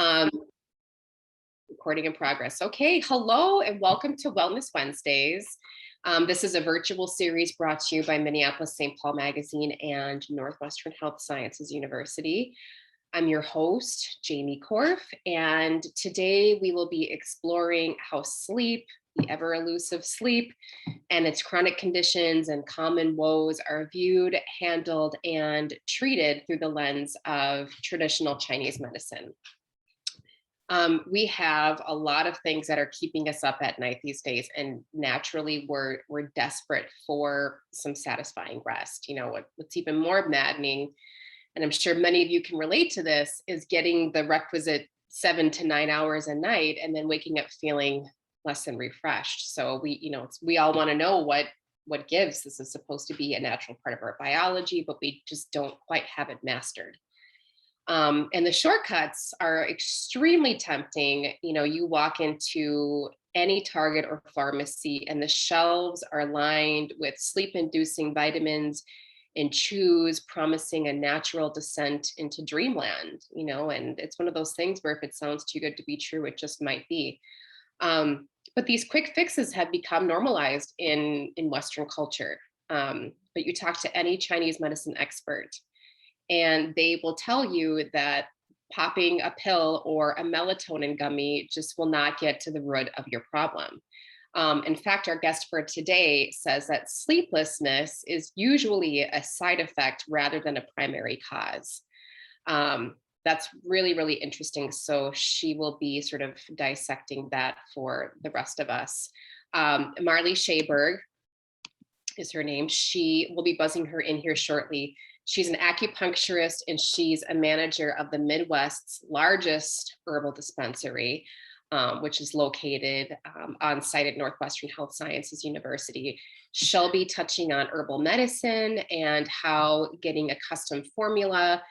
Um, Recording in progress. Okay, hello and welcome to Wellness Wednesdays. This is a virtual series brought to you by Minneapolis.St.Paul Magazine and Northwestern Health Sciences University. I'm your host, Jamie Korf, and today we will be exploring how sleep, the ever elusive sleep, and its chronic conditions and common woes are viewed, handled, and treated through the lens of traditional Chinese medicine. We have a lot of things that are keeping us up at night these days, and naturally we're desperate for some satisfying rest. You know, what's even more maddening, and I'm sure many of you can relate to this, is getting the requisite 7 to 9 hours a night and then waking up feeling less than refreshed. So we all want to know what gives. This is supposed to be a natural part of our biology, but we just don't quite have it mastered. And the shortcuts are extremely tempting. You know, you walk into any Target or pharmacy and the shelves are lined with sleep-inducing vitamins and chews promising a natural descent into dreamland, you know, and it's one of those things where if it sounds too good to be true, it just might be. But these quick fixes have become normalized in Western culture. But you talk to any Chinese medicine expert, and they will tell you that popping a pill or a melatonin gummy just will not get to the root of your problem. In fact, our guest for today says that sleeplessness is usually a side effect rather than a primary cause. That's really, really interesting. So she will be sort of dissecting that for the rest of us. Marleys Schayberg is her name. She will be buzzing her in here shortly. She's an acupuncturist and she's a manager of the Midwest's largest herbal dispensary, which is located on site at Northwestern Health Sciences University. She'll be touching on herbal medicine and how getting a custom formula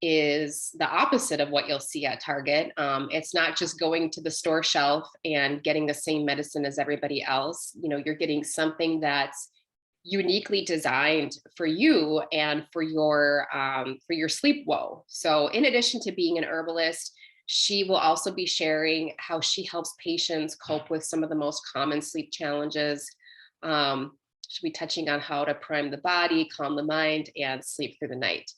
is the opposite of what you'll see at Target. It's not just going to the store shelf and getting the same medicine as everybody else. You know, you're getting something that's uniquely designed for you and for your sleep woe. So in addition to being an herbalist, she will also be sharing how she helps patients cope with some of the most common sleep challenges. She'll be touching on how to prime the body, calm the mind, and sleep through the night.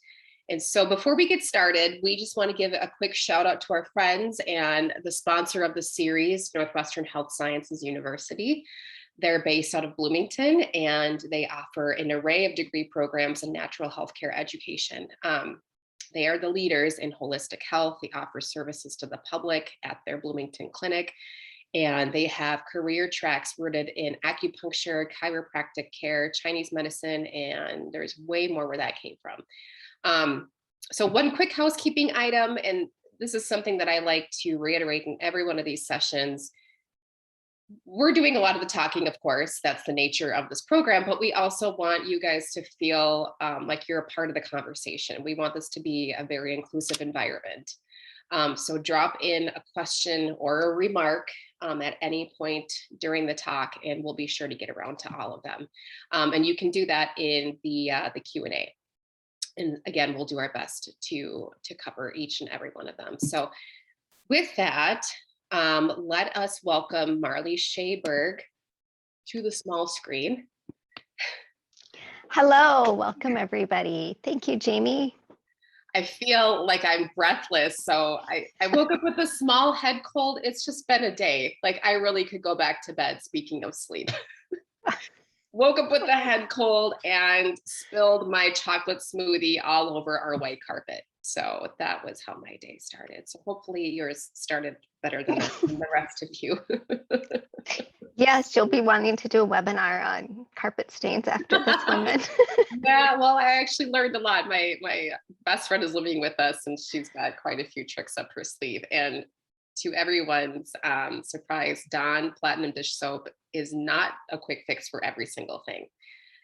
And so before we get started, we just want to give a quick shout out to our friends and the sponsor of the series, Northwestern Health Sciences University. They're based out of Bloomington, and they offer an array of degree programs in natural healthcare education. They are the leaders in holistic health. They offer services to the public at their Bloomington clinic, and they have career tracks rooted in acupuncture, chiropractic care, Chinese medicine, and there's way more where that came from. So one quick housekeeping item, and this is something that I like to reiterate in every one of these sessions. We're doing a lot of the talking, of course, that's the nature of this program, but we also want you guys to feel like you're a part of the conversation. We want this to be a very inclusive environment. So drop in a question or a remark at any point during the talk, and we'll be sure to get around to all of them. And you can do that in the Q&A. And again, we'll do our best to cover each and every one of them. So with that, let us welcome Marleys Schayberg to the small screen. Hello, welcome everybody. Thank you, Jamie. I feel like I'm breathless. So I woke up with a small head cold. It's just been a day. Like I really could go back to bed, speaking of sleep. Woke up with a head cold and spilled my chocolate smoothie all over our white carpet. So that was how my day started. So hopefully yours started better than the rest of you. Yes, you'll be wanting to do a webinar on carpet stains after this one then. Yeah, well, I actually learned a lot. My best friend is living with us and she's got quite a few tricks up her sleeve. And to everyone's surprise, Dawn Platinum Dish Soap is not a quick fix for every single thing.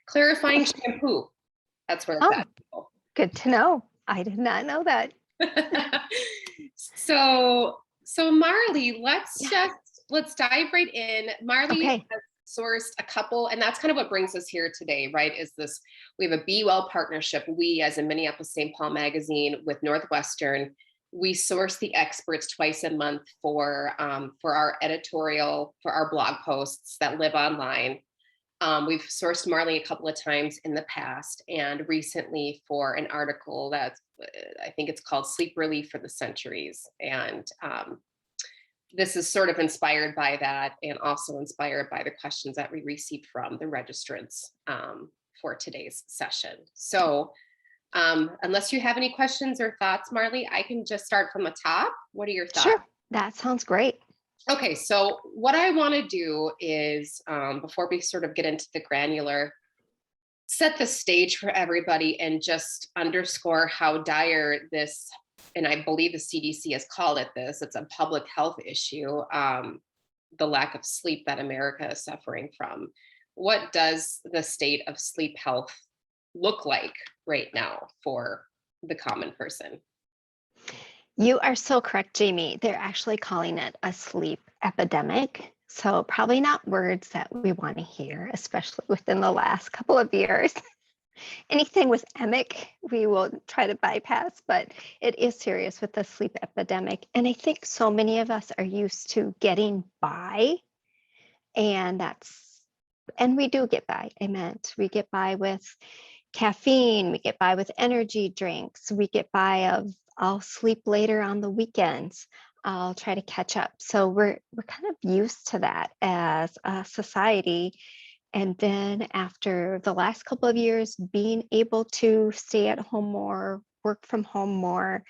Clarifying shampoo, that's where it's at. Good to know. I did not know that. So Marley, let's dive right in. Marley has sourced a couple, and that's kind of what brings us here today, right? Is this, we have a Be Well partnership. We, as a Minneapolis.St.Paul magazine with Northwestern, we source the experts twice a month for our editorial, for our blog posts that live online. We've sourced Marley a couple of times in the past, and recently for an article that's, I think it's called Sleep Relief for the Centuries. And this is sort of inspired by that, and also inspired by the questions that we received from the registrants for today's session. So unless you have any questions or thoughts, Marley, I can just start from the top. What are your thoughts? Sure, that sounds great. Okay, so what I want to do is, before we sort of get into the granular, set the stage for everybody and just underscore how dire this, and I believe the CDC has called it this, it's a public health issue, the lack of sleep that America is suffering from. What does the state of sleep health look like right now for the common person? You are so correct, Jamie. They're actually calling it a sleep epidemic. So probably not words that we want to hear, especially within the last couple of years. Anything with emic, we will try to bypass, but it is serious with the sleep epidemic. And I think so many of us are used to getting by, and we do get by. We get by with caffeine, we get by with energy drinks, we get by of I'll sleep later on the weekends, I'll try to catch up. So we're kind of used to that as a society. And then after the last couple of years, being able to stay at home more, work from home more,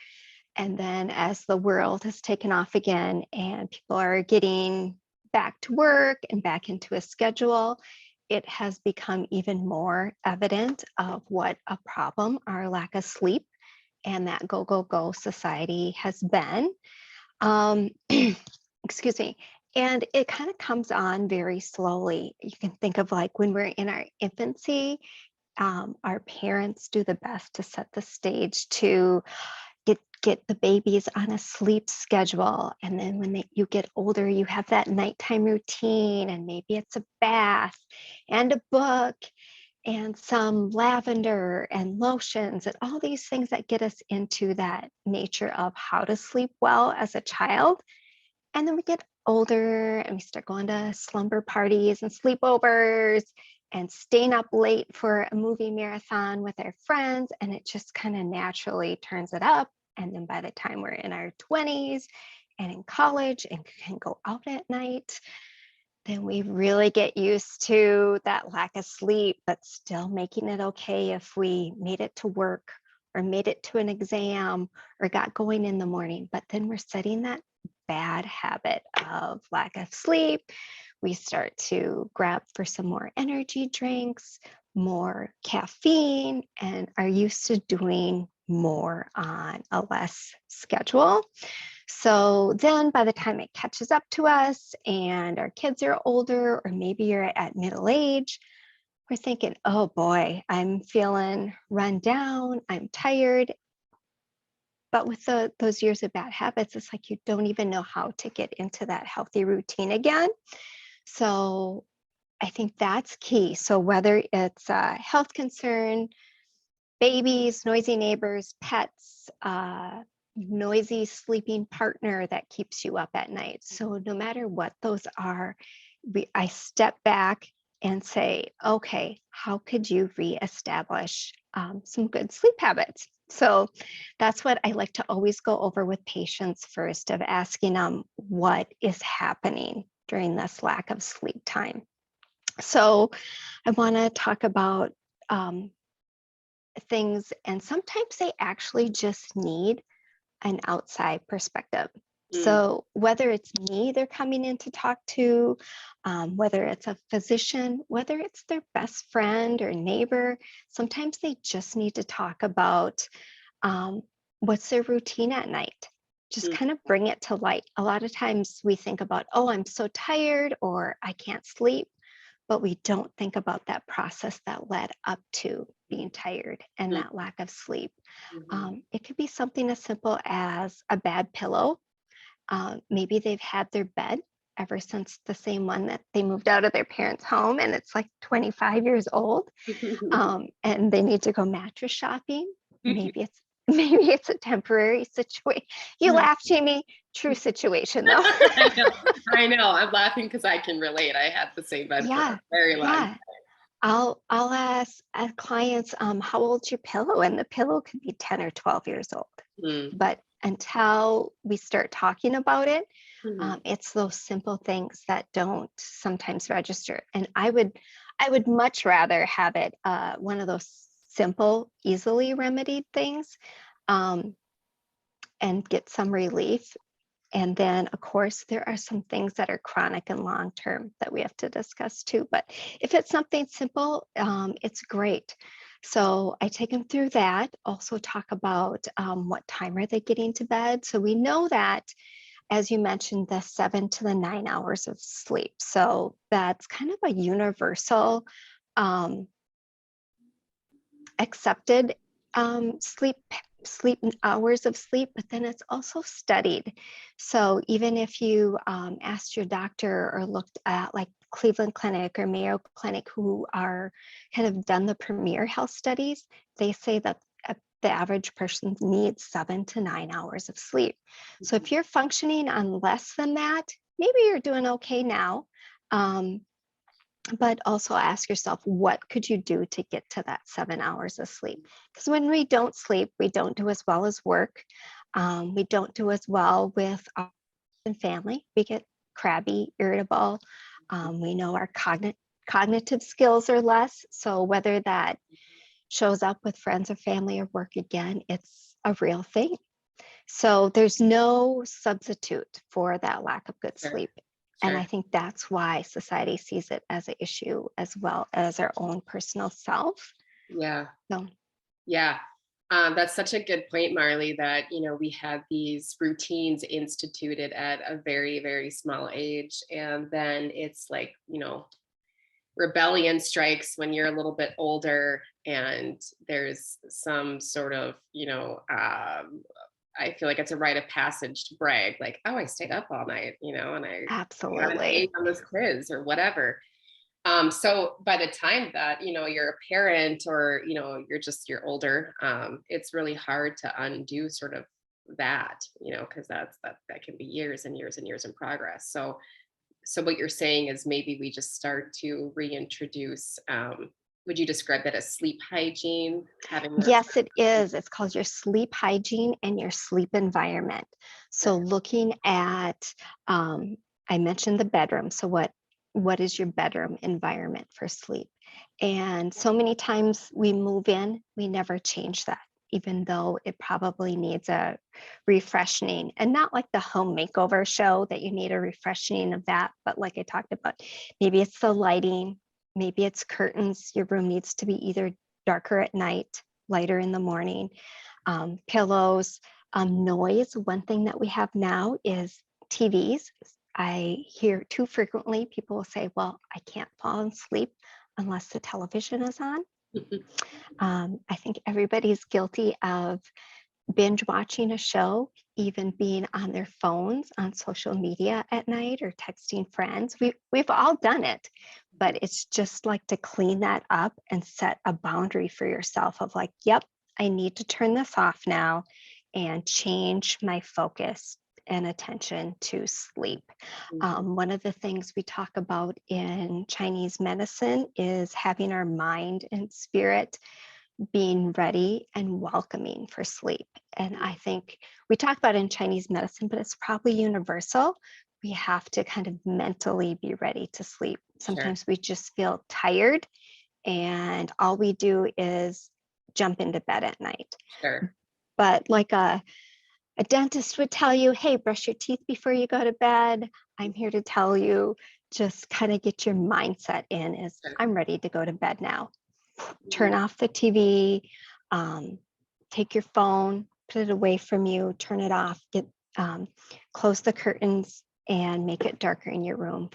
and then as the world has taken off again and people are getting back to work and back into a schedule, it has become even more evident of what a problem our lack of sleep and that go, go, go society has been. Excuse me. And it kind of comes on very slowly. You can think of like when we're in our infancy, our parents do the best to set the stage to get the babies on a sleep schedule. And then when you get older, you have that nighttime routine, and maybe it's a bath and a book and some lavender and lotions and all these things that get us into that nature of how to sleep well as a child. And then we get older and we start going to slumber parties and sleepovers and staying up late for a movie marathon with our friends. And it just kind of naturally turns it up. And then by the time we're in our 20s and in college and can go out at night, then we really get used to that lack of sleep, but still making it okay if we made it to work or made it to an exam or got going in the morning. But then we're setting that bad habit of lack of sleep. We start to grab for some more energy drinks, more caffeine, and are used to doing more on a less schedule. So then by the time it catches up to us and our kids are older, or maybe you're at middle age, we're thinking, oh boy, I'm feeling run down, I'm tired. But with those years of bad habits, it's like you don't even know how to get into that healthy routine again. So I think that's key. So whether it's a health concern, babies, noisy neighbors, pets, noisy sleeping partner that keeps you up at night. So no matter what those are, I step back and say, okay, how could you reestablish some good sleep habits? So that's what I like to always go over with patients first, of asking them what is happening during this lack of sleep time. So I want to talk about things, and sometimes they actually just need an outside perspective. So whether it's me they're coming in to talk to, whether it's a physician, whether it's their best friend or neighbor, sometimes they just need to talk about what's their routine at night. Just kind of bring it to light. A lot of times we think about, oh, I'm so tired or I can't sleep, but we don't think about that process that led up to being tired and that lack of sleep. It could be something as simple as a bad pillow. Maybe they've had their bed ever since the same one that they moved out of their parents' home, and it's like 25 years old, and they need to go mattress shopping. Maybe it's maybe it's a temporary situation. You laugh, Jamie. True situation, though. I know. I know. I'm laughing because I can relate. I had the same bed for a Yeah, very long time. yeah. I'll ask clients, how old's your pillow? And the pillow could be 10 or 12 years old. Mm. But until we start talking about it, Mhm. it's those simple things that don't sometimes register. And I would much rather have it one of those simple, easily remedied things, and get some relief. And then, of course, there are some things that are chronic and long term that we have to discuss too. But if it's something simple, it's great. So I take them through that. Also talk about what time are they getting to bed. So we know that, as you mentioned, the 7 to the 9 hours of sleep. So that's kind of a universal accepted sleep hours of sleep, but then it's also studied. So even if you asked your doctor or looked at like Cleveland Clinic or Mayo Clinic, who are kind of done the premier health studies, they say that the average person needs 7 to 9 hours of sleep. So if you're functioning on less than that, maybe you're doing okay now. But also ask yourself, what could you do to get to that 7 hours of sleep? Because when we don't sleep, we don't do as well as work. We don't do as well with our family. We get crabby, irritable. We know our cognitive skills are less. So whether that shows up with friends or family or work again, it's a real thing. So there's no substitute for that lack of good Sure. sleep. Sure. And I think that's why society sees it as an issue as well as our own personal self. Yeah. So, Yeah. That's such a good point, Marley, that, we had these routines instituted at a very, very small age. And then it's like, rebellion strikes when you're a little bit older and there's some sort of, I feel like it's a rite of passage to brag, like, oh, I stayed up all night, and I got an absolutely. A on this quiz or whatever. So by the time that, you're a parent or, you're older, it's really hard to undo sort of that, because that can be years and years and years in progress. So what you're saying is maybe we just start to reintroduce, would you describe that as sleep hygiene? Having that. Yes, it is. It's called your sleep hygiene and your sleep environment. So looking at, I mentioned the bedroom. So what is your bedroom environment for sleep? And so many times we move in, we never change that, even though it probably needs a refreshing, and not like the home makeover show that you need a refreshing of that, but like I talked about, maybe it's the lighting, maybe it's curtains. Your room needs to be either darker at night, lighter in the morning. Pillows, noise. One thing that we have now is TVs. I hear too frequently people will say, well, I can't fall asleep unless the television is on. I think everybody's guilty of binge watching a show, even being on their phones on social media at night or texting friends. We've all done it, but it's just like to clean that up and set a boundary for yourself of like, yep, I need to turn this off now and change my focus and attention to sleep. One of the things we talk about in Chinese medicine is having our mind and spirit being ready and welcoming for sleep. And I think we talk about it in Chinese medicine, but it's probably universal. We have to kind of mentally be ready to sleep. Sometimes we just feel tired and all we do is jump into bed at night. Sure. But like a dentist would tell you, hey, brush your teeth before you go to bed. I'm here to tell you, just kind of get your mindset in is I'm ready to go to bed now. Turn off the TV, take your phone, put it away from you, turn it off, close the curtains and make it darker in your room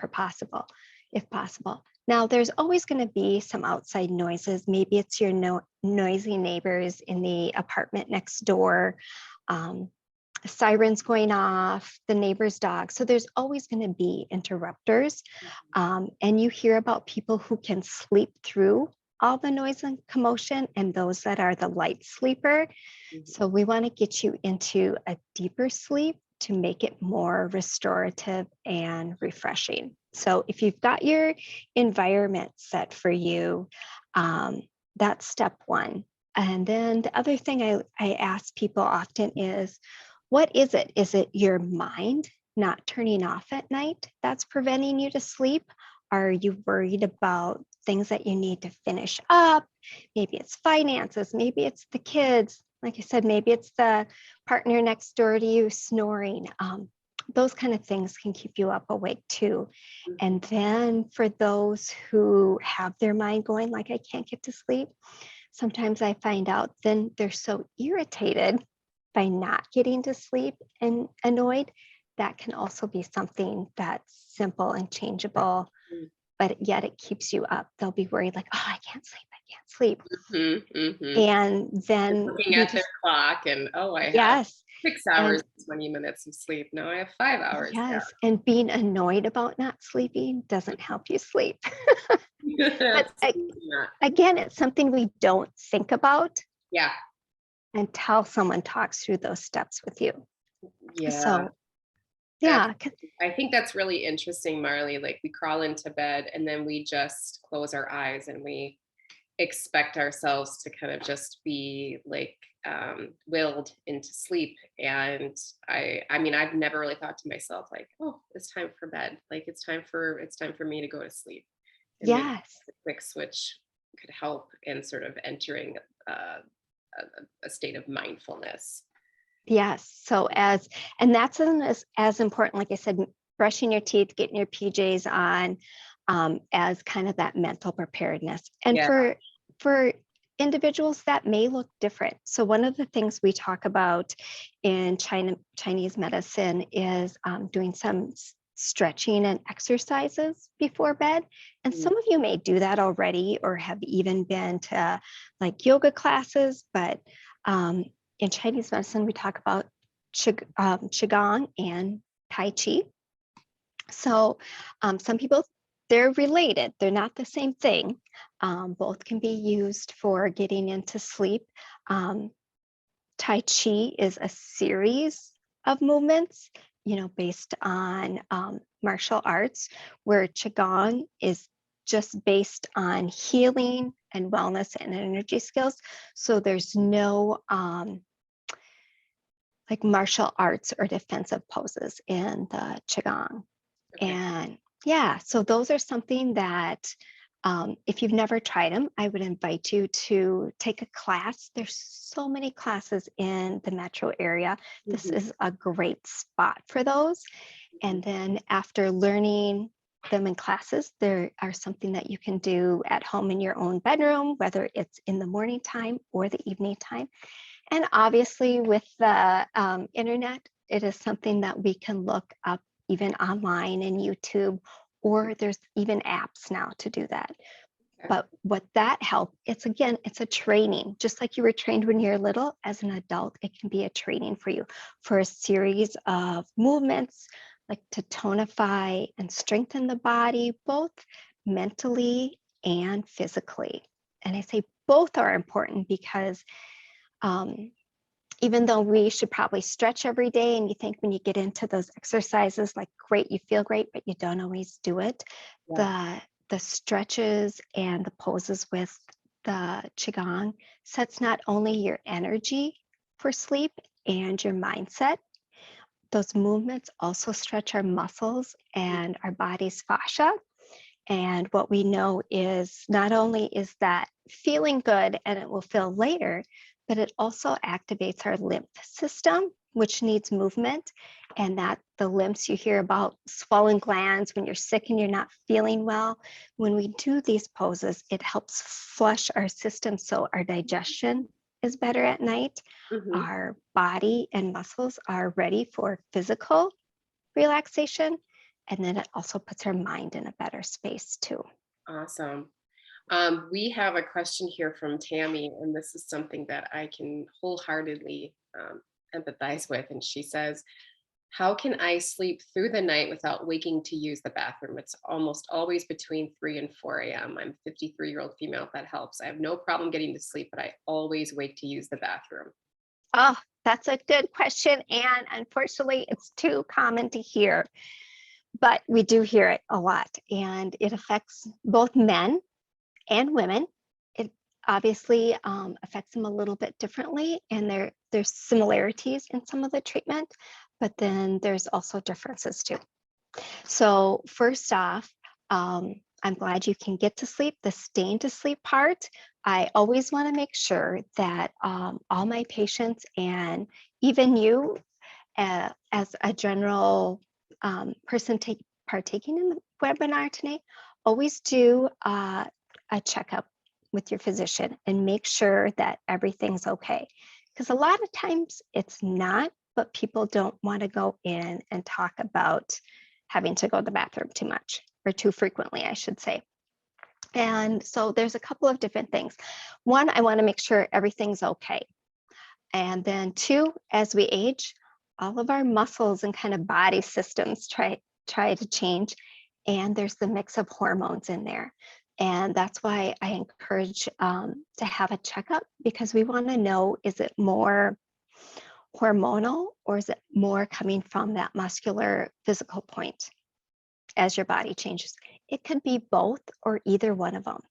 if possible. Now, there's always going to be some outside noises. Maybe it's your noisy neighbors in the apartment next door, sirens going off, the neighbor's dog. So there's always going to be interrupters. And you hear about people who can sleep through all the noise and commotion and those that are the light sleeper. Mhm. So we want to get you into a deeper sleep to make it more restorative and refreshing. So if you've got your environment set for you, that's step one. And then the other thing I ask people often is, what is it? Is it your mind not turning off at night that's preventing you to sleep? Are you worried about things that you need to finish up? Maybe it's finances, maybe it's the kids. Like I said, maybe it's the partner next door to you snoring. Those kind of things can keep you up awake too. And then for those who have their mind going, like, I can't get to sleep, sometimes I find out then they're so irritated by not getting to sleep and annoyed. That can also be something that's simple and changeable, Mhm. but yet it keeps you up. They'll be worried, like, oh, I can't sleep, I can't sleep. Mhm, mhm. And then Looking we at their just, clock and, "Oh, I have yes, 6 and hours and 20 minutes of sleep. No, I have 5 hours." yes, and being annoyed about not sleeping doesn't help you sleep. Yeah. But Absolutely not. again, it's something we don't think about Yeah, until someone talks through those steps with you. yeah. So, That's yeah, I think that's really interesting, Marley. Like, we crawl into bed and then we just close our eyes and we expect ourselves to kind of just be like willed into sleep. And I mean, I've never really thought to myself like, oh, it's time for bed. Like, it's time for me to go to sleep. And maybe yes, a quick switch could help in sort of entering a state of mindfulness. yes. So and that's as important, like I said, brushing your teeth, getting your PJs on, as kind of that mental preparedness. And Yeah. for individuals that may look different. So one of the things we talk about in Chinese medicine is doing some stretching and exercises before bed. And Mm. some of you may do that already or have even been to like yoga classes, but um, in Chinese medicine, we talk about qigong and tai chi. So some people, they're related. They're not the same thing. Both can be used for getting into sleep. Um, Tai Chi is a series of movements, based on martial arts, where Qigong is just based on healing and wellness and energy skills. So there's no like martial arts or defensive poses in the Qigong. Okay. And yeah, so those are something that if you've never tried them, I would invite you to take a class. There's so many classes in the metro area. This Mhm, is a great spot for those. mhm. And then after learning them in classes, there are something that you can do at home in your own bedroom, whether it's in the morning time or the evening time. And obviously, with the internet, it is something that we can look up even online in YouTube, or there's even apps now to do that. Okay. But what that help, it's a training. Just like you were trained when you're little, as an adult, it can be a training for you for a series of movements, like to tonify and strengthen the body, both mentally and physically. And I say both are important because um, even though we should probably stretch every day, and you think when you get into those exercises, like great, you feel great, but you don't always do it. Yeah. The stretches and the poses with the qigong sets not only your energy for sleep and your mindset. Those movements also stretch our muscles and our body's fascia. And what we know is not only is that feeling good and it will feel later, but it also activates our lymph system, which needs movement. And that the lymphs, you hear about swollen glands when you're sick and you're not feeling well. When we do these poses, it helps flush our system so our digestion is better at night. Mhm. Our body and muscles are ready for physical relaxation. And then it also puts our mind in a better space too. Awesome. We have a question here from Tammy, and this is something that I can wholeheartedly empathize with. And she says, How can I sleep through the night without waking to use the bathroom? It's almost always between 3 and 4 a.m. I'm a 53-year-old female, if that helps. I have no problem getting to sleep, but I always wake to use the bathroom. Oh, that's a good question. And unfortunately, it's too common to hear, but we do hear it a lot. And it affects both men and women. It obviously affects them a little bit differently, and there's similarities in some of the treatment, but then there's also differences too. So first off, I'm glad you can get to sleep. The staying to sleep part, I always want to make sure that all my patients and even you, as a general person partaking in the webinar today, always do a checkup with your physician and make sure that everything's okay. Because a lot of times it's not, but people don't want to go in and talk about having to go to the bathroom too much or too frequently, I should say. And so there's a couple of different things. One, I want to make sure everything's okay. And then two, as we age, all of our muscles and kind of body systems try to change. And there's the mix of hormones in there. And that's why I encourage to have a checkup, because we want to know, is it more hormonal or is it more coming from that muscular physical point as your body changes? It could be both or either one of them.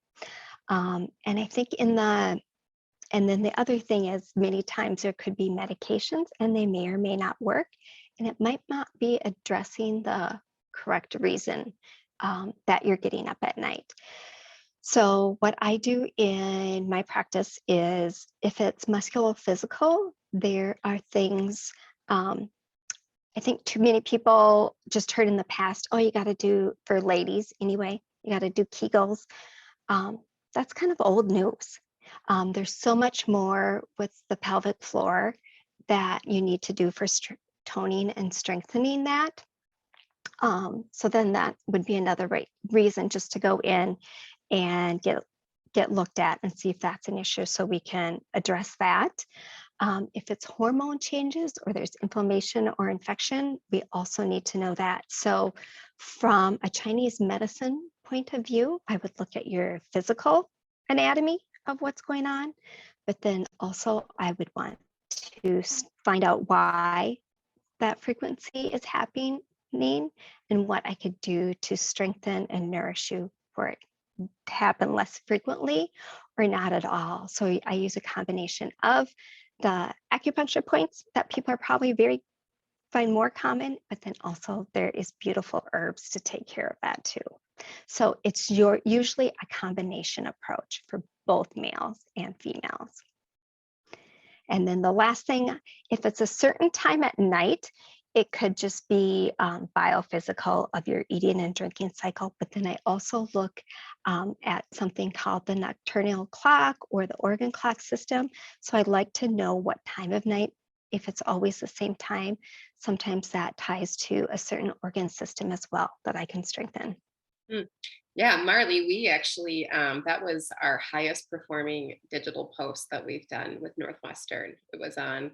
And I think and then the other thing is, many times there could be medications and they may or may not work, and it might not be addressing the correct reason that you're getting up at night. So what I do in my practice is, if it's musculophysical, there are things, I think too many people just heard in the past, oh, you got to do, for ladies anyway, you got to do Kegels. That's kind of old news. There's so much more with the pelvic floor that you need to do for toning and strengthening that. So then that would be another reason just to go in and get looked at and see if that's an issue, so we can address that. If it's hormone changes or there's inflammation or infection, we also need to know that. So from a Chinese medicine point of view, I would look at your physical anatomy of what's going on, but then also I would want to find out why that frequency is happening and what I could do to strengthen and nourish you for it to happen less frequently or not at all. So I use a combination of the acupuncture points that people are probably find more common, but then also there is beautiful herbs to take care of that too. So it's usually a combination approach for both males and females. And then the last thing, if it's a certain time at night, it could just be biophysical of your eating and drinking cycle. But then I also look at something called the nocturnal clock or the organ clock system. So I'd like to know what time of night. If it's always the same time, sometimes that ties to a certain organ system as well that I can strengthen. Mm. Yeah, Marley, we actually, that was our highest performing digital post that we've done with Northwestern. It was on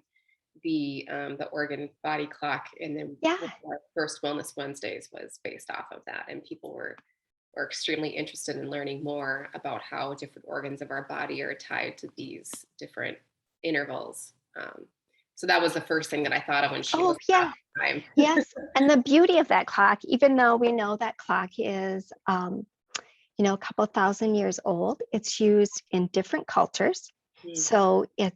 the organ body clock, and then Yeah. our first Wellness Wednesdays was based off of that, and people were extremely interested in learning more about how different organs of our body are tied to these different intervals. So that was the first thing that I thought of when she Oh, was yeah. time. Yes. And the beauty of that clock, even though we know that clock is, a couple thousand years old, it's used in different cultures. Mm. So it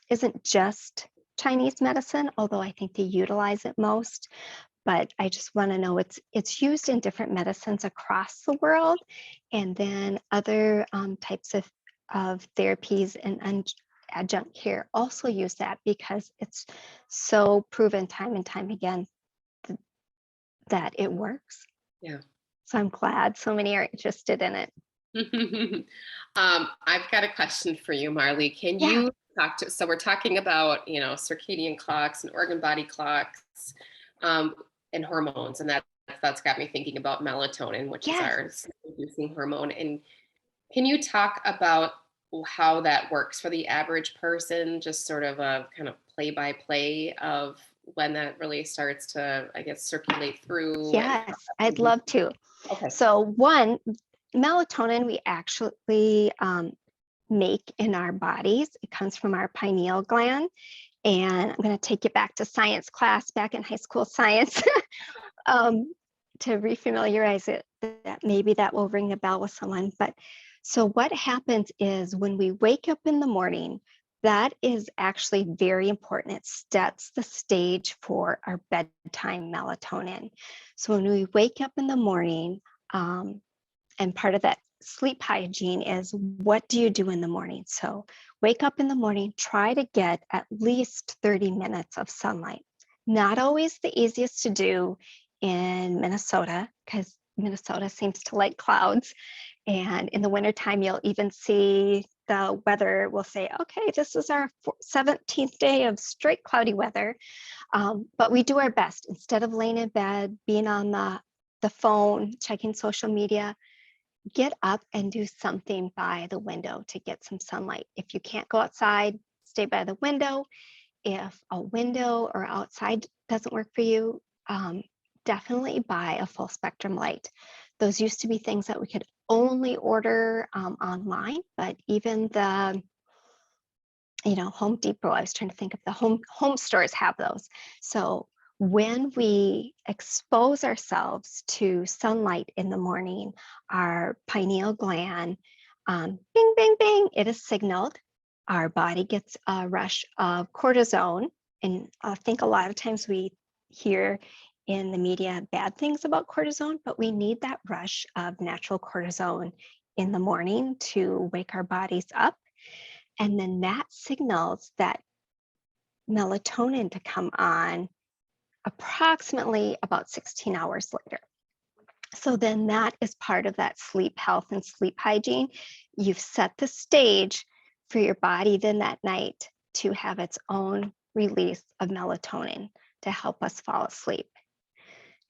isn't just Chinese medicine, although I think they utilize it most. But I just want to know it's used in different medicines across the world, and then other types of therapies and adjunct care also use that, because it's so proven time and time again that it works. Yeah. So I'm glad so many are interested in it. I've got a question for you, Marley. Can Yeah. you so we're talking about, circadian clocks and organ body clocks, and hormones, and that's got me thinking about melatonin, which is Yes. our sleep-inducing hormone. And can you talk about how that works for the average person, just sort of a kind of play by play of when that really starts to, I guess, circulate through and Yes, I'd love to. okay. So one, melatonin we actually make in our bodies. It comes from our pineal gland. And I'm going to take you back to science class back in high school science to refamiliarize it. That maybe that will ring a bell with someone. But so what happens is when we wake up in the morning, that is actually very important. It sets the stage for our bedtime melatonin. So when we wake up in the morning, and part of that sleep hygiene is, what do you do in the morning? So wake up in the morning, try to get at least 30 minutes of sunlight. Not always the easiest to do in Minnesota, because Minnesota seems to like clouds. And in the wintertime, you'll even see the weather will say, okay, this is our 17th day of straight cloudy weather. But we do our best. Instead of laying in bed, being on the phone, checking social media, get up and do something by the window to get some sunlight. If you can't go outside, stay by the window. If a window or outside doesn't work for you, definitely buy a full spectrum light. Those used to be things that we could only order online, but even the Home Depot, I was trying to think of the home stores have those. So when we expose ourselves to sunlight in the morning, our pineal gland, bing, bing, bing, it is signaled. Our body gets a rush of cortisone. And I think a lot of times we hear in the media bad things about cortisone, but we need that rush of natural cortisone in the morning to wake our bodies up. And then that signals that melatonin to come on approximately about 16 hours later. So then that is part of that sleep health and sleep hygiene. You've set the stage for your body then that night to have its own release of melatonin to help us fall asleep.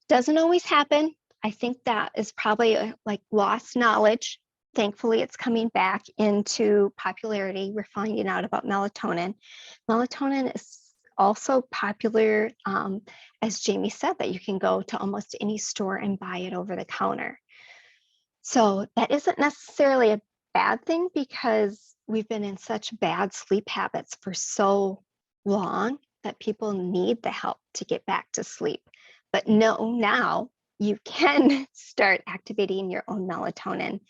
Doesn't always happen. I think that is probably like lost knowledge. Thankfully, it's coming back into popularity. We're finding out about melatonin. Melatonin is also popular, as Jamie said, that you can go to almost any store and buy it over the counter. So that isn't necessarily a bad thing because we've been in such bad sleep habits for so long that people need the help to get back to sleep. But no, now you can start activating your own melatonin.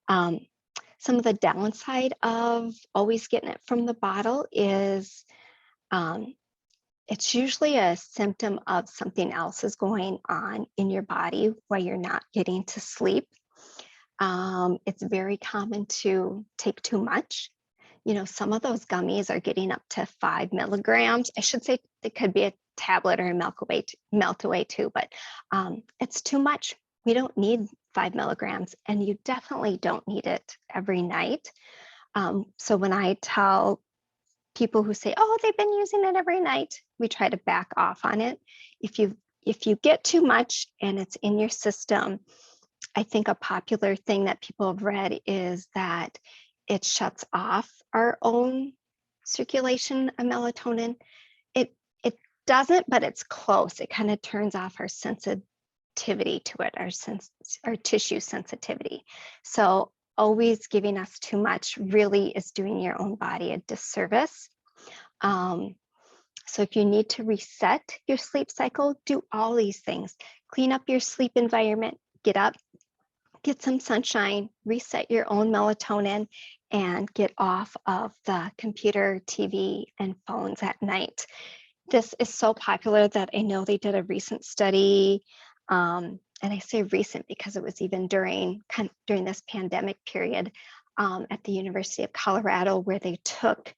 Some of the downside of always getting it from the bottle is it's usually a symptom of something else is going on in your body while you're not getting to sleep. It's very common to take too much. Some of those gummies are getting up to 5 milligrams. I should say it could be a tablet or a melt away too, but it's too much. We don't need 5 milligrams, and you definitely don't need it every night. So when I tell people who say, oh, they've been using it every night, we try to back off on it. If you get too much and it's in your system, I think a popular thing that people have read is that it shuts off our own circulation of melatonin. It doesn't, but it's close. It kind of turns off our sensitivity to it, our tissue sensitivity. So always giving us too much really is doing your own body a disservice. So if you need to reset your sleep cycle, do all these things. Clean up your sleep environment, get up, get some sunshine, reset your own melatonin, and get off of the computer, TV, and phones at night. This is so popular that I know they did a recent study, and I say recent because it was even during this pandemic period at the University of Colorado, where they took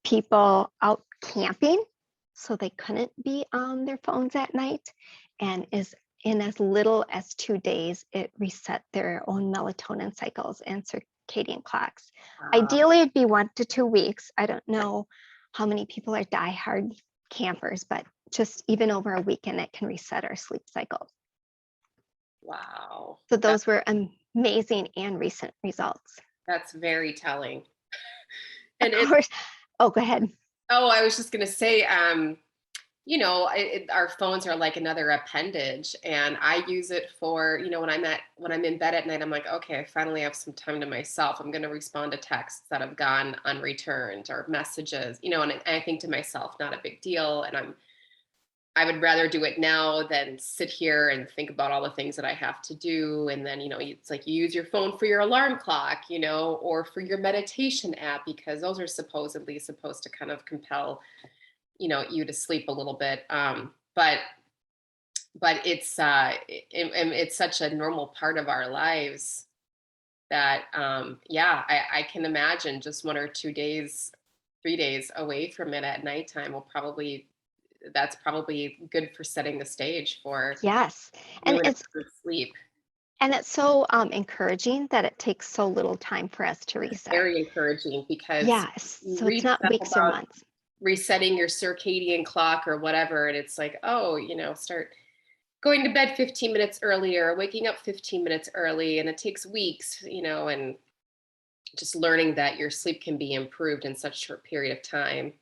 people out camping so they couldn't be on their phones at night, and in as little as 2 days, it reset their own melatonin cycles and circadian clocks. Ideally, it'd be 1 to 2 weeks. I don't know how many people are diehard campers, but just even over a weekend, it can reset our sleep cycle. Wow. So those were amazing and recent results. That's very telling. And of course, oh, go ahead. Oh, I was just going to say, our phones are like another appendage, and I use it for, when I'm in bed at night, I'm like, okay, I finally have some time to myself. I'm going to respond to texts that have gone unreturned or messages, and I think to myself, not a big deal. And I would rather do it now than sit here and think about all the things that I have to do. And then, it's like you use your phone for your alarm clock, or for your meditation app, because those are supposedly supposed to kind of compel, you to sleep a little bit. But it's such a normal part of our lives that, yeah, I can imagine just 1 or 2 days, 3 days away from it at nighttime that's probably good for setting the stage for Yes. you And and it's improved sleep. so encouraging that it takes so little time for us to reset. Very encouraging, because Yes. you So it's read not stuff weeks or about months. resetting your circadian clock or whatever, and it's like, oh, start going to bed 15 minutes earlier, waking up 15 minutes early, and it takes weeks, and just learning that your sleep can be improved in such a short period of time,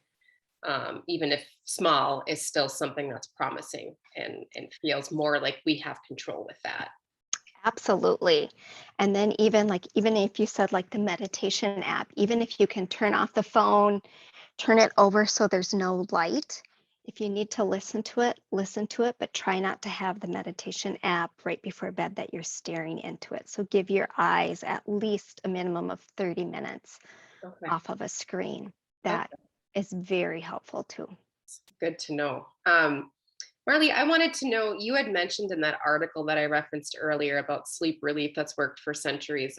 even if small, is still something that's promising, and feels more like we have control with that. Absolutely. And then even if you said like the meditation app, even if you can turn off the phone, turn it over so there's no light. If you need to listen to it, but try not to have the meditation app right before bed that you're staring into it. So give your eyes at least a minimum of 30 minutes Okay. off of a screen. That Okay. is very helpful too. Good to know. Marley, I wanted to know, you had mentioned in that article that I referenced earlier about sleep relief that's worked for centuries.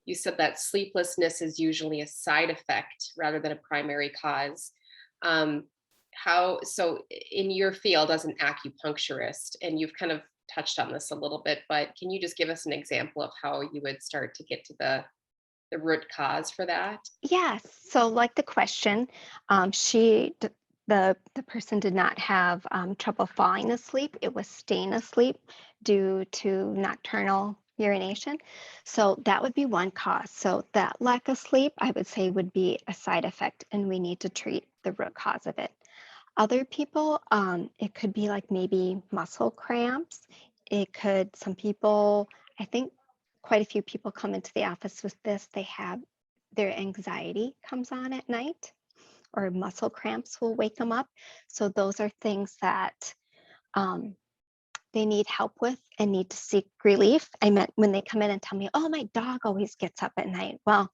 You said that sleeplessness is usually a side effect rather than a primary cause. Um, so in your field as an acupuncturist, and you've kind of touched on this a little bit, but can you just give us an example of how you would start to get to the root cause for that? Yes. So, like the question, the person did not have trouble falling asleep. It was staying asleep due to nocturnal urination. So that would be one cause. So that lack of sleep, I would say, would be a side effect, and we need to treat the root cause of it. Other people, it could be like maybe muscle cramps. Some people, I think quite a few people come into the office with this. They have their anxiety comes on at night, or muscle cramps will wake them up. So those are things that um, they need help with and need to seek relief. I meant when they come in and tell me, oh, my dog always gets up at night. Well,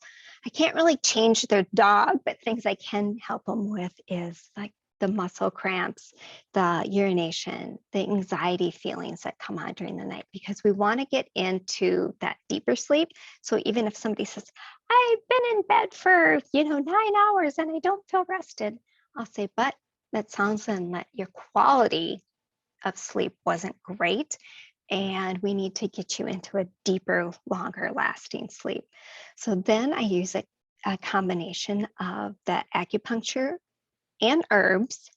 I can't really change their dog, but things I can help them with is like the muscle cramps, the urination, the anxiety feelings that come on during the night, because we want to get into that deeper sleep. So even if somebody says, I've been in bed for, 9 hours and I don't feel rested, I'll say, but that sounds like your quality of sleep wasn't great, and we need to get you into a deeper, longer lasting sleep. So then I use a combination of the acupuncture and herbs.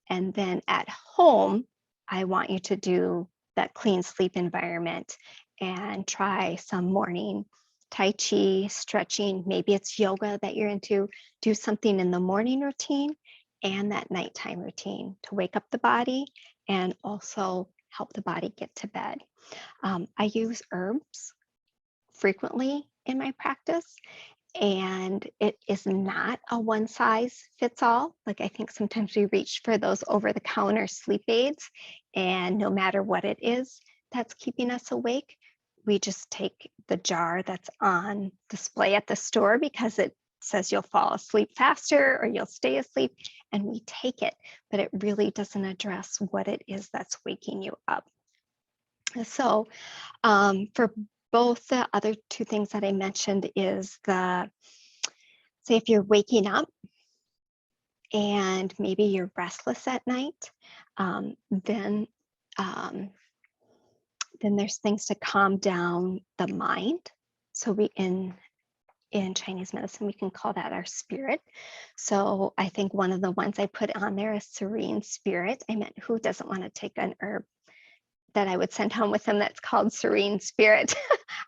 And then at home, I want you to do that clean sleep environment and try some morning Tai Chi, stretching. Maybe it's yoga that you're into. Do something in the morning routine and that nighttime routine to wake up the body and also help the body get to bed. I use herbs frequently in my practice, and it is not a one size fits all. Like I think sometimes we reach for those over the counter sleep aids, and no matter what it is that's keeping us awake, we just take the jar that's on display at the store because it says you'll fall asleep faster or you'll stay asleep, and we take it, but it really doesn't address what it is that's waking you up. So for both the other two things that I mentioned is say if you're waking up and maybe you're restless at night, um, then um, then there's things to calm down the mind. So we in Chinese medicine, we can call that our spirit. So I think one of the ones I put on there is serene spirit. I meant, who doesn't want to take an herb that I would send home with them that's called serene spirit?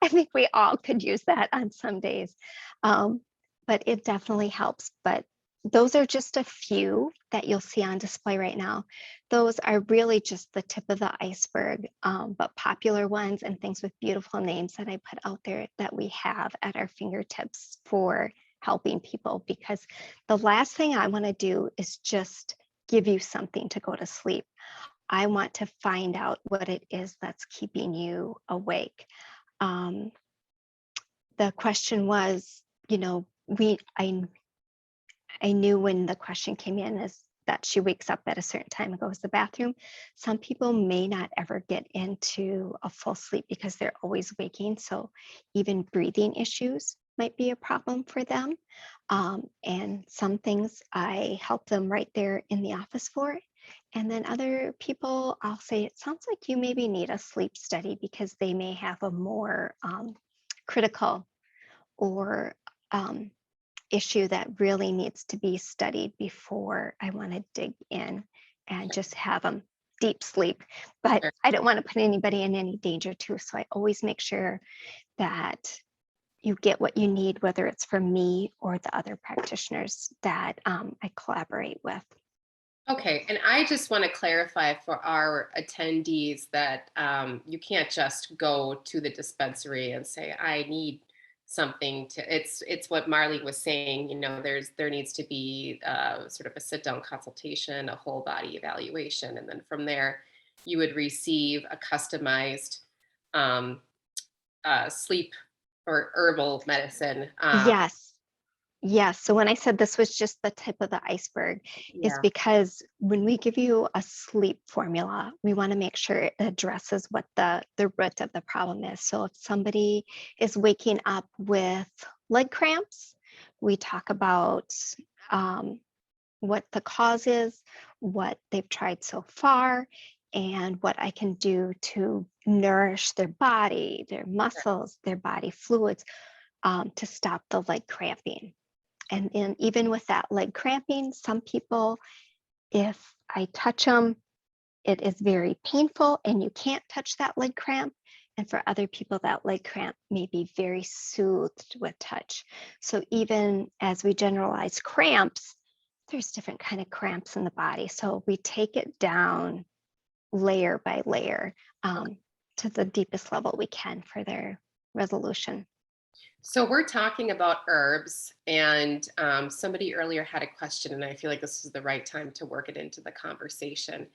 I think we all could use that on some days. But it definitely helps. But those are just a few that you'll see on display right now. Those are really just the tip of the iceberg, but popular ones and things with beautiful names that I put out there that we have at our fingertips for helping people, because the last thing I want to do is just give you something to go to sleep. I want to find out what it is that's keeping you awake. The question was, I knew when the question came in is that she wakes up at a certain time and goes to the bathroom. Some people may not ever get into a full sleep because they're always waking. So even breathing issues might be a problem for them. And some things I help them right there in the office for. And then other people, I'll say, it sounds like you maybe need a sleep study because they may have a more critical or issue that really needs to be studied before I want to dig in and just have them deep sleep. But I don't want to put anybody in any danger too. So I always make sure that you get what you need, whether it's from me or the other practitioners that I collaborate with. Okay, and I just want to clarify for our attendees that you can't just go to the dispensary and say, I need something to, it's what Marley was saying, there needs to be sort of a sit-down consultation, a whole body evaluation, and then from there you would receive a customized sleep or herbal medicine. Yes. So when I said this was just the tip of the iceberg, is Yeah. because when we give you a sleep formula, we want to make sure it addresses what the root of the problem is. So if somebody is waking up with leg cramps, we talk about what the cause is, what they've tried so far, and what I can do to nourish their body, their muscles, their body fluids, to stop the leg cramping. And then even with that leg cramping, some people, if I touch them, it is very painful and you can't touch that leg cramp. And for other people, that leg cramp may be very soothed with touch. So even as we generalize cramps, there's different kind of cramps in the body. So we take it down layer by layer to the deepest level we can for their resolution. So we're talking about herbs, and somebody earlier had a question, and I feel like this is the right time to work it into the conversation.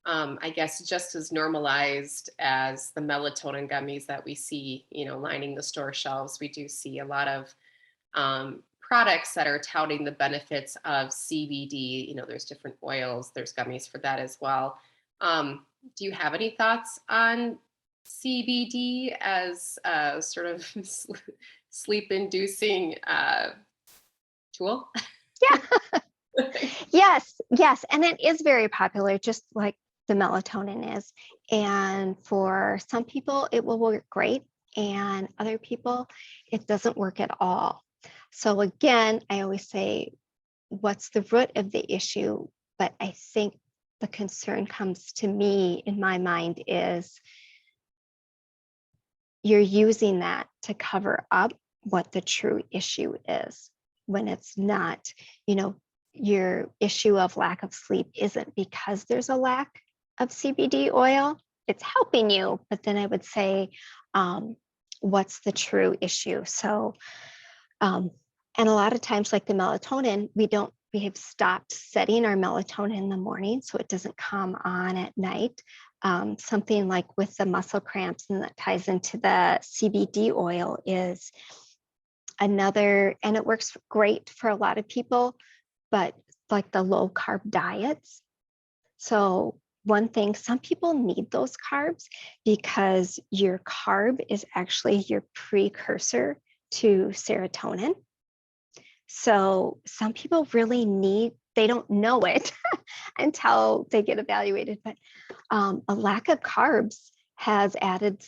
I guess just as normalized as the melatonin gummies that we see, lining the store shelves, we do see a lot of products that are touting the benefits of CBD. There's different oils, there's gummies for that as well. Do you have any thoughts on CBD as sort of sleep-inducing tool? Yeah. Yes. And it is very popular, just like the melatonin is. And for some people, it will work great. And other people, it doesn't work at all. So again, I always say, what's the root of the issue? But I think the concern comes to me in my mind is you're using that to cover up what the true issue is, when it's not. Your issue of lack of sleep isn't because there's a lack of CBD oil. It's helping you, but then I would say, what's the true issue? So, and a lot of times, like the melatonin, we have stopped setting our melatonin in the morning, so it doesn't come on at night. Something like with the muscle cramps, and that ties into the CBD oil, is another, and it works great for a lot of people, but like the low carb diets. So one thing, some people need those carbs because your carb is actually your precursor to serotonin. So some people really they don't know it until they get evaluated, but a lack of carbs has added,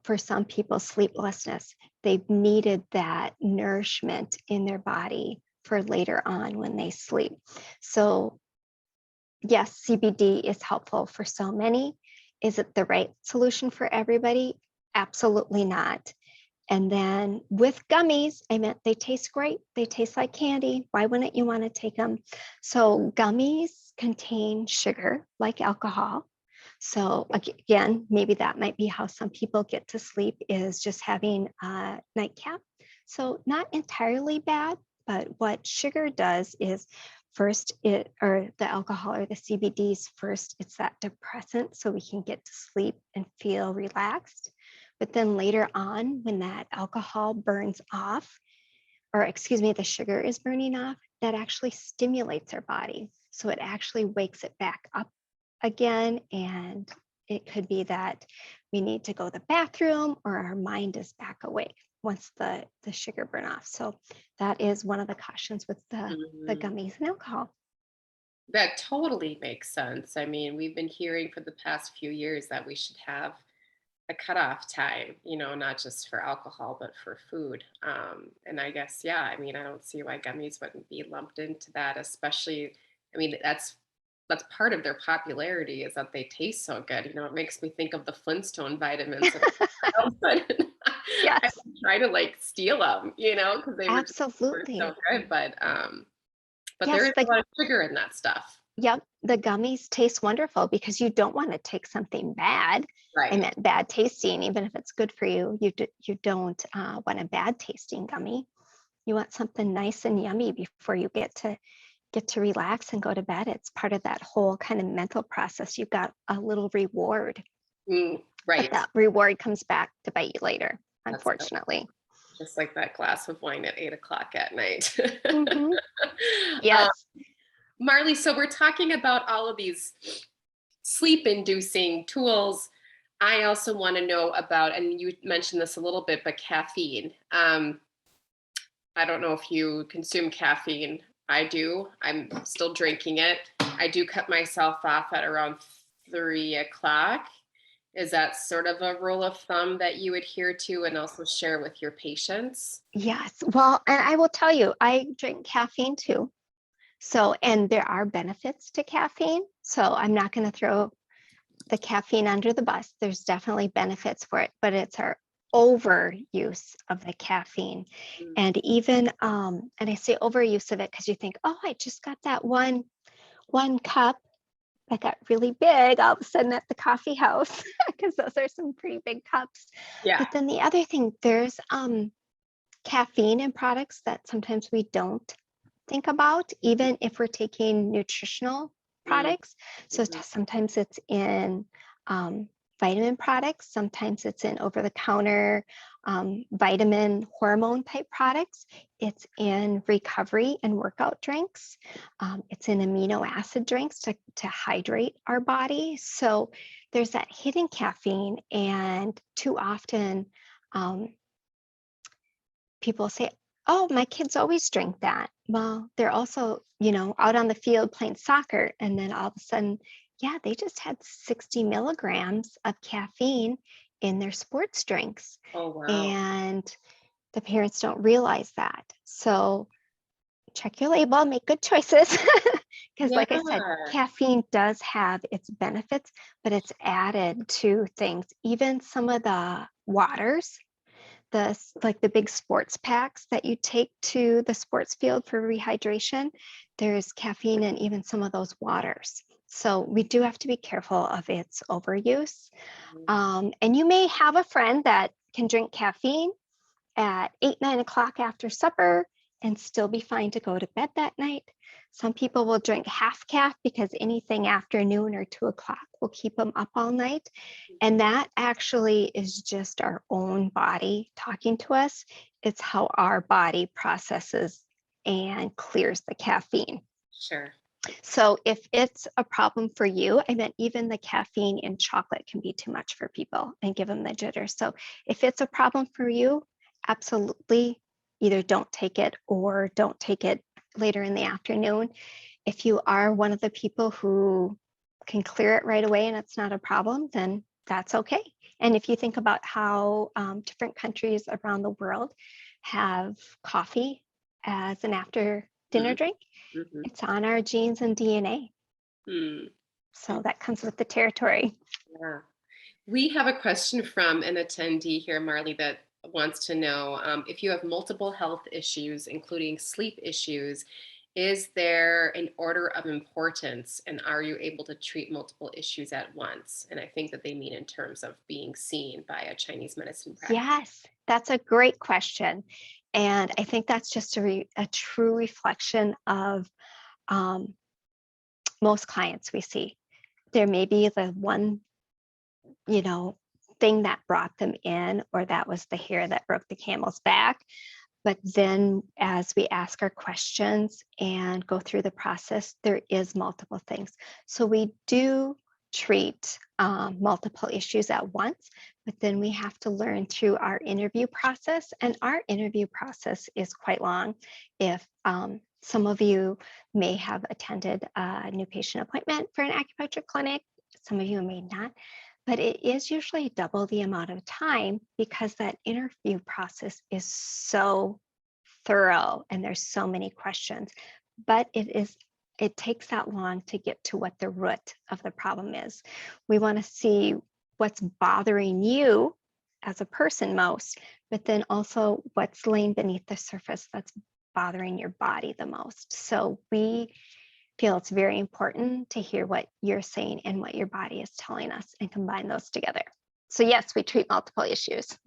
for some people, sleeplessness. They've needed that nourishment in their body for later on when they sleep. So yes, CBD is helpful for so many. Is it the right solution for everybody? Absolutely not. And then with gummies, I meant they taste great. They taste like candy. Why wouldn't you want to take them? So gummies contain sugar like alcohol. So again, maybe that might be how some people get to sleep, is just having a nightcap. So not entirely bad, but what sugar does is first or the alcohol or the CBDs first, it's that depressant so we can get to sleep and feel relaxed. But then later on, when that alcohol burns off, or excuse me, the sugar is burning off, that actually stimulates our body. So it actually wakes it back up again. And it could be that we need to go to the bathroom or our mind is back awake once the sugar burn off. So that is one of the cautions with the gummies and alcohol. That totally makes sense. I mean, we've been hearing for the past few years that we should have a cutoff time, not just for alcohol, but for food. And I guess, yeah, I mean, I don't see why gummies wouldn't be lumped into that, especially, I mean, that's part of their popularity is that they taste so good. It makes me think of the Flintstone vitamins. And all of a sudden, I Yes, try to like steal them, because they were so absolutely. good. But there Yes, is a lot of sugar in that stuff. yep, the gummies taste wonderful because you don't want to take something bad. I Right. meant bad tasting, even if it's good for you. You don't want a bad tasting gummy. You want something nice and yummy before you get to relax and go to bed. It's part of that whole kind of mental process. You've got a little reward, but Right. that reward comes back to bite you later, That's it. unfortunately. Just like that glass of wine at 8 o'clock at night. Hmm. um, Yes. Marley, so we're talking about all of these sleep inducing tools. I also want to know about, and you mentioned this a little bit, but caffeine. I don't know if you consume caffeine. I do. I'm still drinking it. I do cut myself off at around 3 o'clock. Is that sort of a rule of thumb that you adhere to and also share with your patients? Yes. Well, and I will tell you, I drink caffeine too. So, and there are benefits to caffeine. So I'm not going to throw the caffeine under the bus. There's definitely benefits for it, but it's our overuse of the caffeine. Mm. And even, and I say overuse of it because you think, oh, I just got that one cup that got really big all of a sudden at the coffee house, because those are some pretty big cups. Yeah. But then the other thing, there's caffeine in products that sometimes we don't think about, even if we're taking nutritional products. So sometimes it's in vitamin products, sometimes it's in over-the-counter vitamin hormone type products. It's in recovery and workout drinks. It's in amino acid drinks to hydrate our body. So there's that hidden caffeine, and too often people say, oh, my kids always drink that. Well, they're also, out on the field playing soccer. And then all of a sudden, yeah, they just had 60 milligrams of caffeine in their sports drinks. Oh, wow. And the parents don't realize that. So check your label, make good choices. Because like I said, Yeah. caffeine does have its benefits, but it's added to things. Even some of the waters, like the big sports packs that you take to the sports field for rehydration, there's caffeine in even some of those waters. So we do have to be careful of its overuse. And you may have a friend that can drink caffeine at 8, 9 o'clock after supper and still be fine to go to bed that night. Some people will drink half caff because anything after noon or 2 o'clock will keep them up all night. And that actually is just our own body talking to us. It's how our body processes and clears the caffeine. Sure. So if it's a problem for you, I meant even the caffeine in chocolate can be too much for people and give them the jitters. So if it's a problem for you, absolutely either don't take it or don't take it later in the afternoon. If you are one of the people who can clear it right away and it's not a problem, then that's okay. And if you think about how different countries around the world have coffee as an after dinner drink, it's on our genes and DNA. So that comes with the territory. Yeah. We have a question from an attendee here, Marley, that wants to know if you have multiple health issues, including sleep issues, is there an order of importance, and are you able to treat multiple issues at once? And I think that they mean in terms of being seen by a Chinese medicine practitioner. Yes, that's a great question. And I think that's just a true reflection of um, most clients we see. There may be the one, you know, thing that brought them in, or that was the hair that broke the camel's back. But then as we ask our questions and go through the process, there is multiple things. So we do treat multiple issues at once, but then we have to learn through our interview process. And our interview process is quite long. If some of you may have attended a new patient appointment for an acupuncture clinic, some of you may not, but it is usually double the amount of time because that interview process is so thorough and there's so many questions. But it takes that long to get to what the root of the problem is. We want to see what's bothering you as a person most, but then also what's laying beneath the surface that's bothering your body the most. So we feel it's very important to hear what you're saying and what your body is telling us and combine those together. So yes, we treat multiple issues.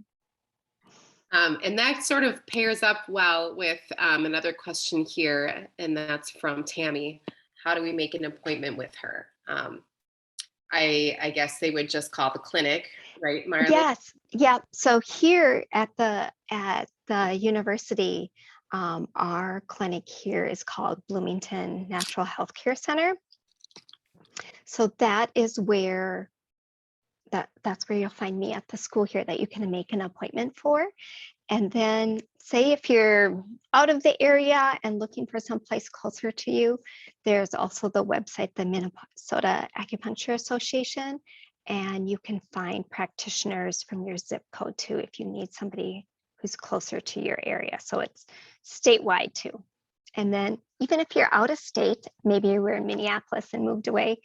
And that sort of pairs up well with another question here, and that's from Tammy. How do we make an appointment with her? I guess they would just call the clinic, right, Marley? Yes, yeah. So here at the university, our clinic here is called Bloomington Natural Healthcare Center. So that is where that's where you'll find me at the school here that you can make an appointment for. And then say if you're out of the area and looking for someplace closer to you, there's also the website, the Minnesota Acupuncture Association, and you can find practitioners from your zip code too if you need somebody who's closer to your area. So it's statewide too. And then even if you're out of state, maybe you were in Minneapolis and moved away,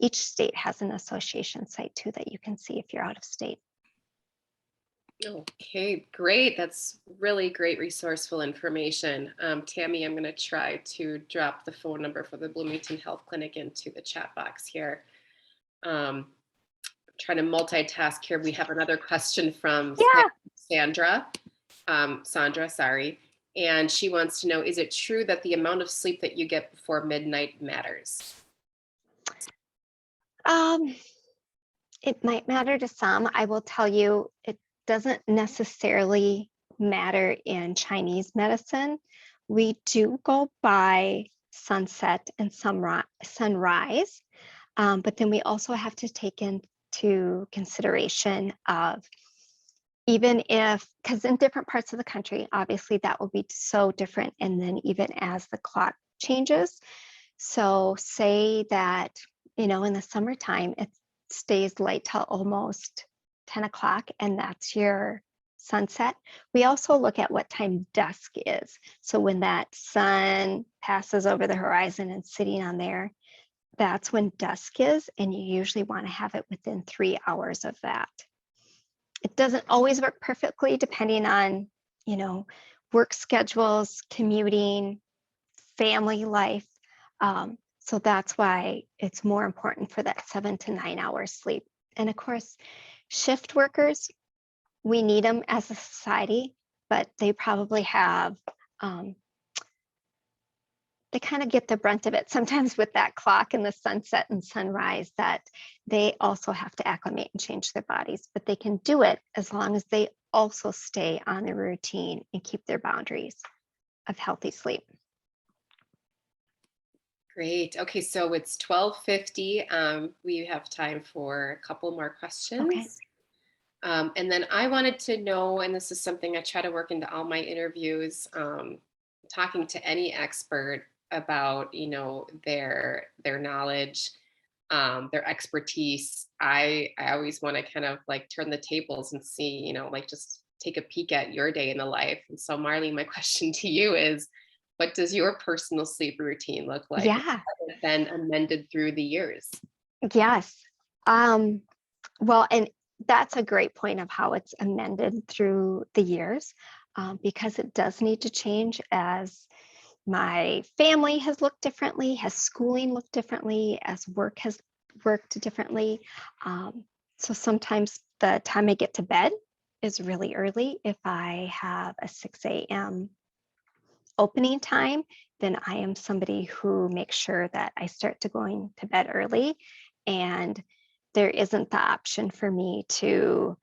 each state has an association site too that you can see if you're out of state. Okay, great. That's really great resourceful information. Tammy, I'm going to try to drop the phone number for the Bloomington Health Clinic into the chat box here. I'm trying to multitask here. We have another question from Sandra, sorry. And she wants to know, is it true that the amount of sleep that you get before midnight matters? It might matter to some. I will tell you, it doesn't necessarily matter in Chinese medicine. We do go by sunset and sunrise, but then we also have to take into consideration of even if, because in different parts of the country, obviously that will be so different. And then even as the clock changes. So say that, in the summertime, it stays light till almost 10 o'clock, and that's your sunset. We also look at what time dusk is. So when that sun passes over the horizon and sitting on there, that's when dusk is, and you usually want to have it within 3 hours of that. It doesn't always work perfectly depending on, work schedules, commuting, family life. So that's why it's more important for that 7 to 9 hours sleep. And of course, shift workers, we need them as a society, but they probably have, they kind of get the brunt of it sometimes with that clock and the sunset and sunrise, that they also have to acclimate and change their bodies, but they can do it as long as they also stay on the routine and keep their boundaries of healthy sleep. Great. Okay, so it's 12:50. We have time for a couple more questions. Okay. And then I wanted to know, and this is something I try to work into all my interviews, talking to any expert about, their knowledge, their expertise. I always want to kind of like turn the tables and see, like just take a peek at your day in the life. And so Marley, my question to you is, what does your personal sleep routine look like? Yeah. Has it been amended through the years? Yes. Well, and that's a great point of how it's amended through the years, because it does need to change as my family has looked differently, has schooling looked differently, as work has worked differently. So sometimes the time I get to bed is really early. If I have a 6 a.m. opening time, then I am somebody who makes sure that I start to going to bed early, and there isn't the option for me to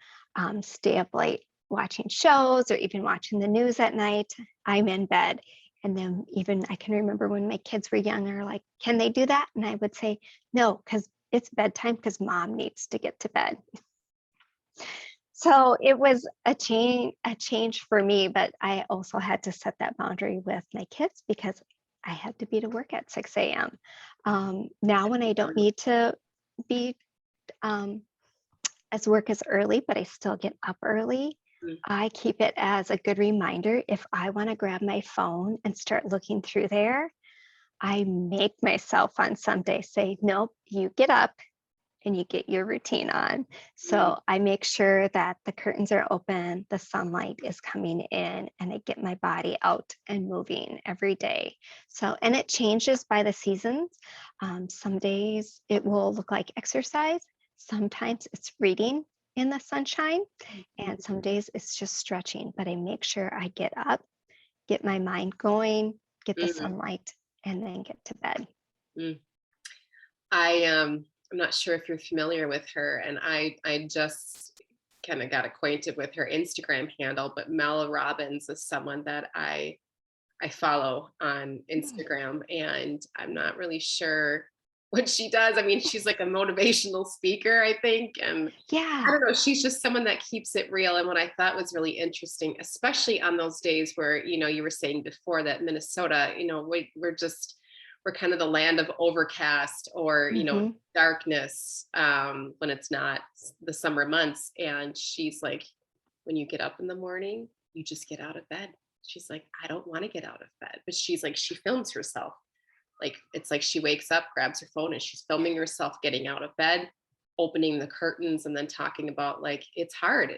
stay up late watching shows or even watching the news at night. I'm in bed. And then even I can remember when my kids were young, they're like, can they do that? And I would say, no, because it's bedtime because mom needs to get to bed. So it was a change for me, but I also had to set that boundary with my kids because I had to be to work at 6 a.m. Now when I don't need to be as work as early, but I still get up early, I keep it as a good reminder. If I want to grab my phone and start looking through there, I make myself on some days say, nope, you get up and you get your routine on. So I make sure that the curtains are open, the sunlight is coming in, and I get my body out and moving every day. So, and it changes by the seasons. Some days it will look like exercise. Sometimes it's reading in the sunshine, and some days it's just stretching, but I make sure I get up, get my mind going, get the sunlight, and then get to bed. I'm not sure if you're familiar with her, and I just kind of got acquainted with her Instagram handle, but Mel Robbins is someone that I follow on Instagram, and I'm not really sure what she does. I mean, she's like a motivational speaker, I think, and Yeah. I don't know, she's just someone that keeps it real. And what I thought was really interesting, especially on those days where, you were saying before that Minnesota, we're kind of the land of overcast or, darkness, when it's not the summer months. And she's like, when you get up in the morning, you just get out of bed. She's like, I don't want to get out of bed. But she's like, she films herself. Like, it's like she wakes up, grabs her phone, and she's filming herself getting out of bed, opening the curtains, and then talking about, like, it's hard,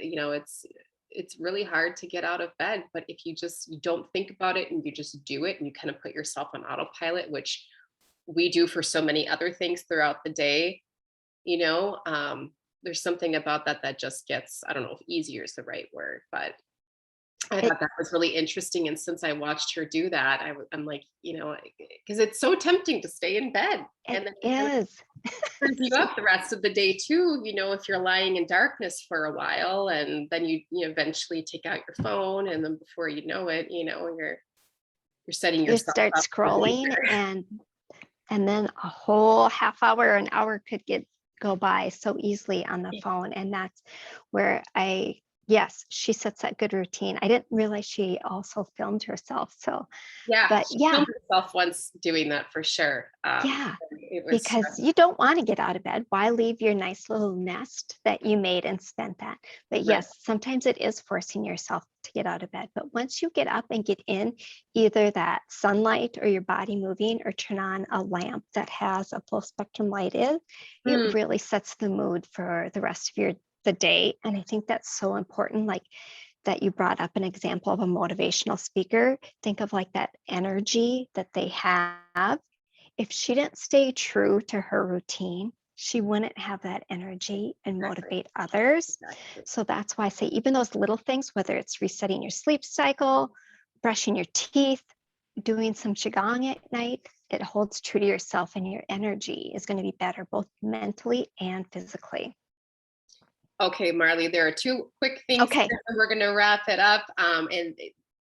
it's really hard to get out of bed. But if you don't think about it and you just do it and you kind of put yourself on autopilot, which we do for so many other things throughout the day, there's something about that just gets, I don't know if easier is the right word, but I It, thought that was really interesting. And since I watched her do that, I'm like, because it's so tempting to stay in bed, and it then it kind of is. turns you up the rest of the day too, if you're lying in darkness for a while, and then you eventually take out your phone, and then before you know it, you're setting You yourself start up for scrolling, danger. and then a whole half hour, an hour could go by so easily on the phone. And that's where yes, she sets that good routine. I didn't realize she also filmed herself. So, Yeah, but she yeah, filmed herself once doing that for sure. yeah, It was because you don't want to get out of bed. Why leave your nice little nest that you made and spent that? But right. yes, sometimes it is forcing yourself to get out of bed. But once you get up and get in either that sunlight or your body moving, or turn on a lamp that has a full spectrum light in, it really sets the mood for the rest of the day. And I think that's so important. Like that you brought up an example of a motivational speaker. Think of like that energy that they have. If she didn't stay true to her routine, she wouldn't have that energy and motivate others. Exactly. So that's why I say even those little things, whether it's resetting your sleep cycle, brushing your teeth, doing some qigong at night, it holds true to yourself, and your energy is going to be better both mentally and physically. Okay, Marley, there are two quick things Okay. here, and we're going to wrap it up.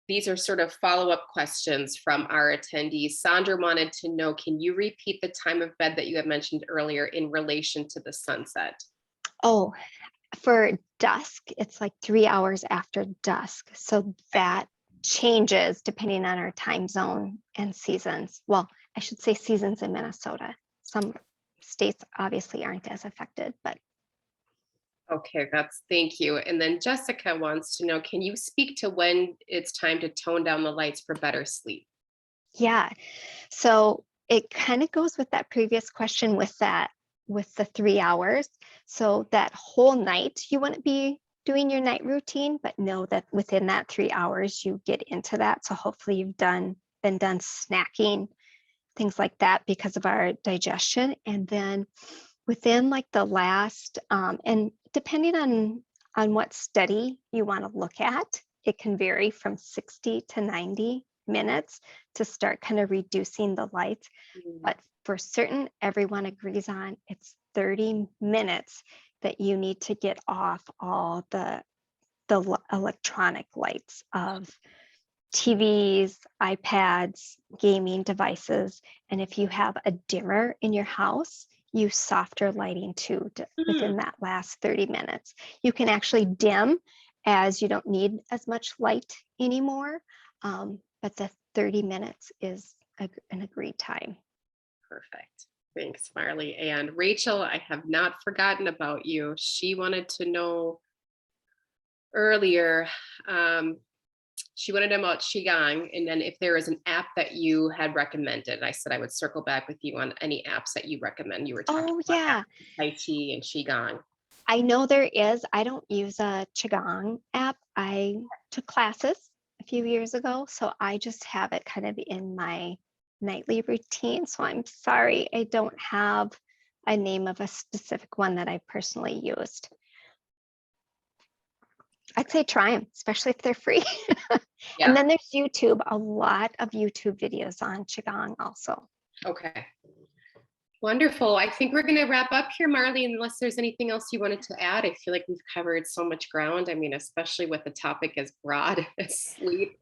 These are sort of follow-up questions from our attendees. Sandra wanted to know, can you repeat the time of bed that you had mentioned earlier in relation to the sunset? Oh, for dusk, it's like 3 hours after dusk. So that changes depending on our time zone and seasons. Well, I should say seasons in Minnesota. Some states obviously aren't as affected, but Okay, thank you. And then Jessica wants to know, can you speak to when it's time to tone down the lights for better sleep? yeah. So it kind of goes with that previous question with that with the 3 hours. So that whole night, you wouldn't be doing your night routine, but know that within that 3 hours, you get into that. So hopefully you've been done snacking, things like that, because of our digestion. And then within like the last, and depending on what study you want to look at, it can vary from 60 to 90 minutes to start kind of reducing the lights. But for certain, everyone agrees on it's 30 minutes that you need to get off all the electronic lights of TVs, iPads, gaming devices. And if you have a dimmer in your house, use softer lighting too within that last 30 minutes. You can actually dim as you don't need as much light anymore. But the 30 minutes is an agreed time. Perfect. Thanks, Marley. And Rachel, I have not forgotten about you. She wanted to know earlier, she wanted to know about qigong, and then if there is an app that you had recommended. I said I would circle back with you on any apps that you recommend. You were talking Oh, about yeah. Tai Chi and qigong. I know there is. I don't use a qigong app. I took classes a few years ago, so I just have it kind of in my nightly routine. So I'm sorry, I don't have a name of a specific one that I personally used. I'd say try them, especially if they're free. Yeah. And then there's YouTube, a lot of YouTube videos on qigong also. Okay. Wonderful. I think we're going to wrap up here, Marley, unless there's anything else you wanted to add. I feel like we've covered so much ground. I mean, especially with the topic as broad as sleep.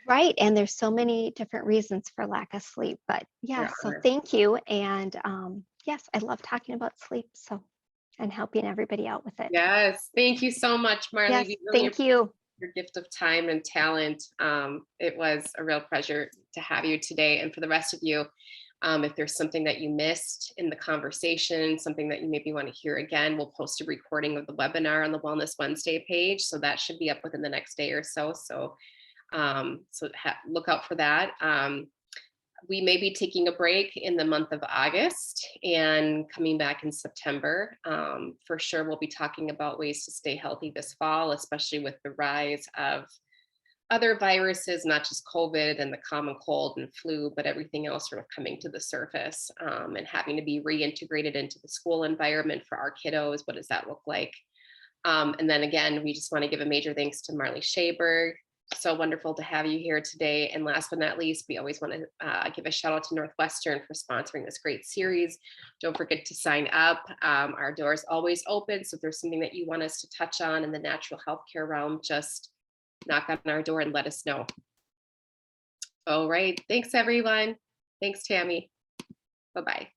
Right. And there's so many different reasons for lack of sleep. But yeah, so thank you. And yes, I love talking about sleep. So, and helping everybody out with it. Yes. Thank you so much, Marley. Yes, We really thank you. your gift of time and talent. It was a real pleasure to have you today. And for the rest of you, if there's something that you missed in the conversation, something that you maybe want to hear again, we'll post a recording of the webinar on the Wellness Wednesday page. So that should be up within the next day or so. So look out for that. We may be taking a break in the month of August and coming back in September. For sure, we'll be talking about ways to stay healthy this fall, especially with the rise of other viruses, not just COVID and the common cold and flu, but everything else sort of coming to the surface, and having to be reintegrated into the school environment for our kiddos. What does that look like? And then again, we just want to give a major thanks to Marley Shaberg. So wonderful to have you here today. And last but not least, we always want to give a shout out to Northwestern for sponsoring this great series. Don't forget to sign up. Our doors always open. So if there's something that you want us to touch on in the natural healthcare realm, just knock on our door and let us know. All right. Thanks, everyone. Thanks, Tammy. Bye-bye.